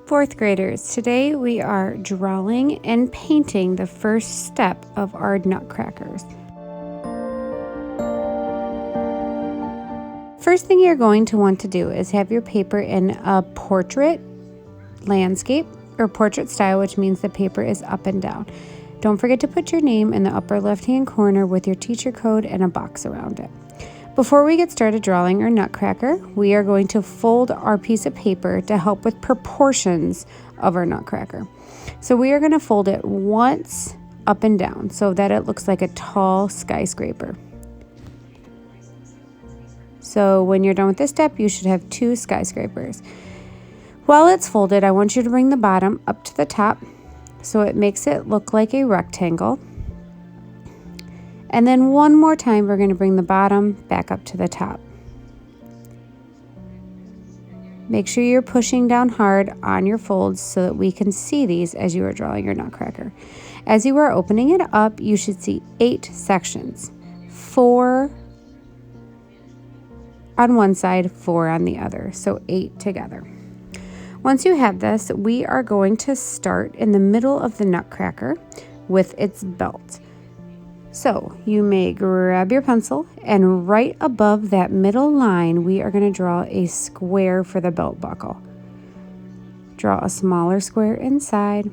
Fourth graders, today we are drawing and painting the first step of our Nutcrackers. First thing you're going to want to do is have your paper in a portrait landscape or portrait style, which means the paper is up and down. Don't forget to put your name in the upper left-hand corner with your teacher code and a box around it. Before we get started drawing our Nutcracker, we are going to fold our piece of paper to help with proportions of our Nutcracker. So we are going to fold it once up and down so that it looks like a tall skyscraper. So when you're done with this step, you should have 2 skyscrapers. While it's folded, I want you to bring the bottom up to the top so it makes it look like a rectangle. And then one more time, we're going to bring the bottom back up to the top. Make sure you're pushing down hard on your folds so that we can see these as you are drawing your Nutcracker. As you are opening it up, you should see 8 sections. 4 on one side, 4 on the other, so 8 together. Once you have this, we are going to start in the middle of the Nutcracker with its belt. So you may grab your pencil, and right above that middle line, we are going to draw a square for the belt buckle. Draw a smaller square inside,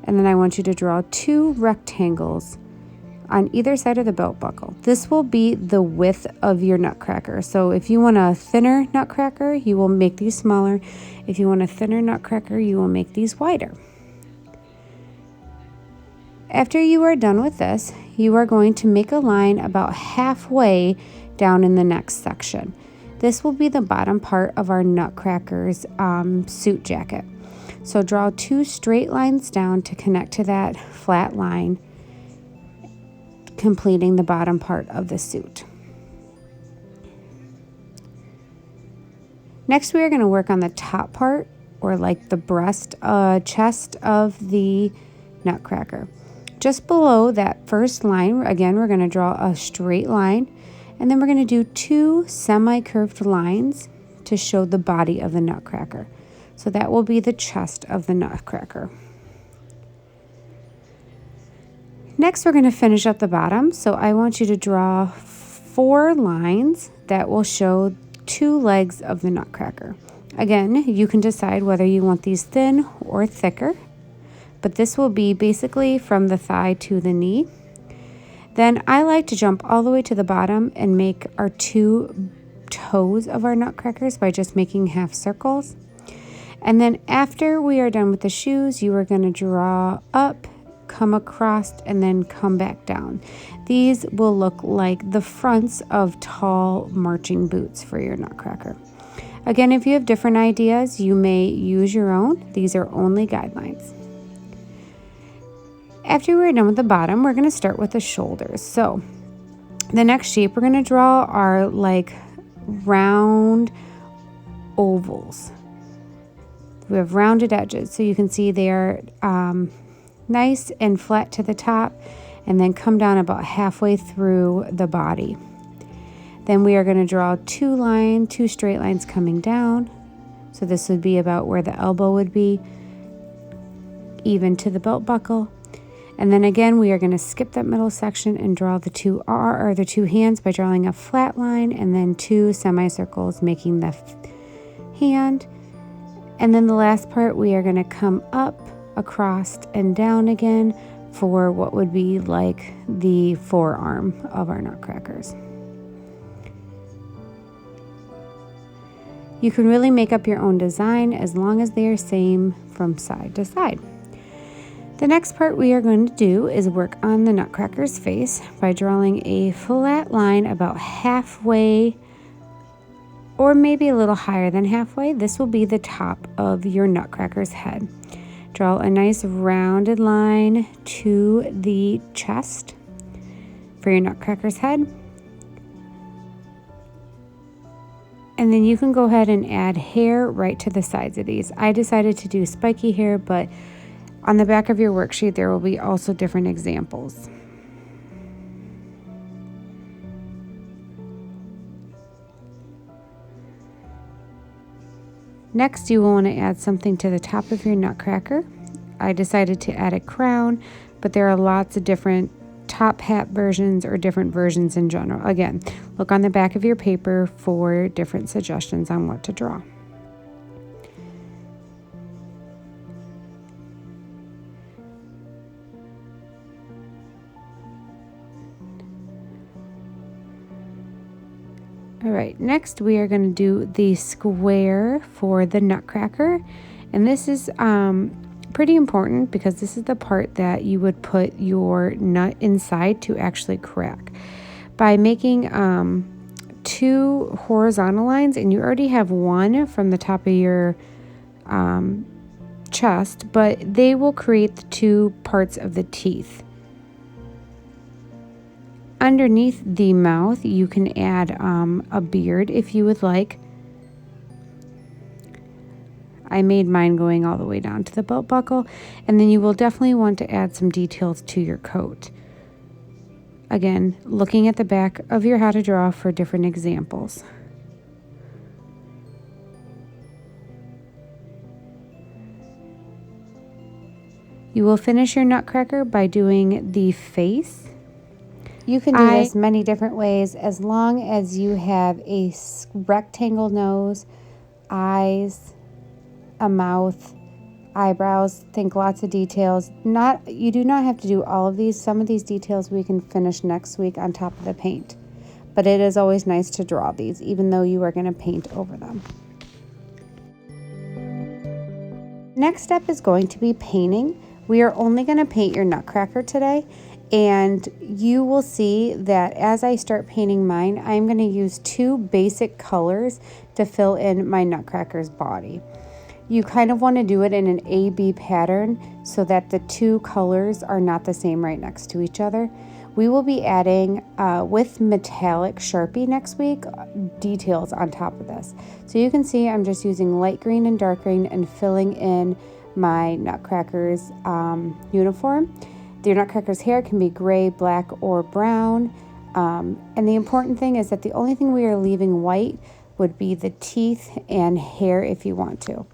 and then I want you to draw 2 rectangles on either side of the belt buckle. This will be the width of your Nutcracker. So if you want a thinner Nutcracker, you will make these smaller. If you want a thinner Nutcracker, you will make these wider. After you are done with this, you are going to make a line about halfway down in the next section. This will be the bottom part of our Nutcracker's suit jacket. So draw 2 straight lines down to connect to that flat line, completing the bottom part of the suit. Next, we are going to work on the top part, or like the breast, chest of the Nutcracker. Just below that first line, again, we're going to draw a straight line, and then we're going to do 2 semi-curved lines to show the body of the Nutcracker. So that will be the chest of the Nutcracker. Next, we're going to finish up the bottom. So I want you to draw 4 lines that will show 2 legs of the Nutcracker. Again, you can decide whether you want these thin or thicker, but this will be basically from the thigh to the knee. Then I like to jump all the way to the bottom and make our 2 toes of our Nutcrackers by just making half circles. And then after we are done with the shoes, you are going to draw up, come across, and then come back down. These will look like the fronts of tall marching boots for your Nutcracker. Again, if you have different ideas, you may use your own. These are only guidelines. After we're done with the bottom, we're going to start with the shoulders. So the next shape we're going to draw are like round ovals. We have rounded edges, so you can see they are nice and flat to the top, and then come down about halfway through the body. Then we are going to draw 2 straight lines coming down. So this would be about where the elbow would be, even to the belt buckle. And then again, we are going to skip that middle section and draw the 2 hands by drawing a flat line, and then 2 semicircles making the hand. And then the last part, we are going to come up, across, and down again for what would be like the forearm of our Nutcrackers. You can really make up your own design as long as they are same from side to side. The next part we are going to do is work on the Nutcracker's face by drawing a flat line about halfway, or maybe a little higher than halfway. This will be the top of your Nutcracker's head. Draw a nice rounded line to the chest for your Nutcracker's head. And then you can go ahead and add hair right to the sides of these. I decided to do spiky hair, but on the back of your worksheet, there will be also different examples. Next, you will want to add something to the top of your nutcracker. I decided to add a crown, but there are lots of different top hat versions or different versions in general. Again, look on the back of your paper for different suggestions on what to draw. All right, next we are going to do the square for the nutcracker. And this is pretty important because this is the part that you would put your nut inside to actually crack. By making 2 horizontal lines, and you already have one from the top of your chest, but they will create the 2 parts of the teeth. Underneath the mouth, you can add a beard if you would like. I made mine going all the way down to the belt buckle, and then you will definitely want to add some details to your coat. Again, looking at the back of your how to draw for different examples. You will finish your nutcracker by doing the face. You can do this many different ways as long as you have a rectangle nose, eyes, a mouth, eyebrows. Think lots of details. You do not have to do all of these. Some of these details we can finish next week on top of the paint. But it is always nice to draw these, even though you are going to paint over them. Next step is going to be painting. We are only going to paint your nutcracker today. And you will see that as I start painting mine, I'm going to use 2 basic colors to fill in my nutcracker's body. You kind of want to do it in an A-B pattern so that the 2 colors are not the same right next to each other. We will be adding, with metallic Sharpie next week, details on top of this. So you can see I'm just using light green and dark green and filling in my nutcracker's uniform. Your nutcracker's hair can be gray, black, or brown. And the important thing is that the only thing we are leaving white would be the teeth and hair if you want to.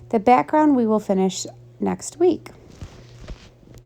The background we will finish next week.